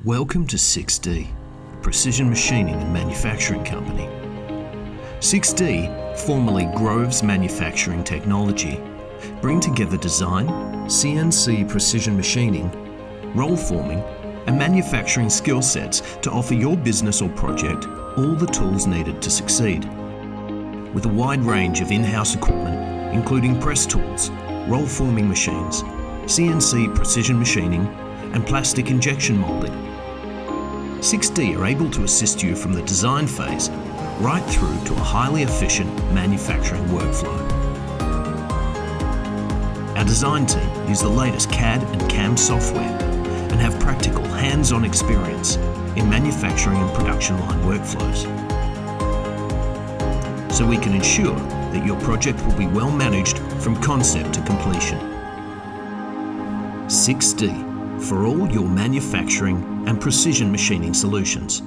Welcome to SixDe, precision machining and manufacturing company. SixDe, formerly Groves Manufacturing Technology, bring together design, CNC precision machining, roll forming, and manufacturing skill sets to offer your business or project all the tools needed to succeed. With a wide range of in-house equipment, including press tools, roll forming machines, CNC precision machining, and plastic injection moulding, SixDe are able to assist you from the design phase right through to a highly efficient manufacturing workflow. Our design team use the latest CAD and CAM software and have practical hands-on experience in manufacturing and production line workflows. So we can ensure that your project will be well managed from concept to completion. SixDe, for all your manufacturing and precision machining solutions.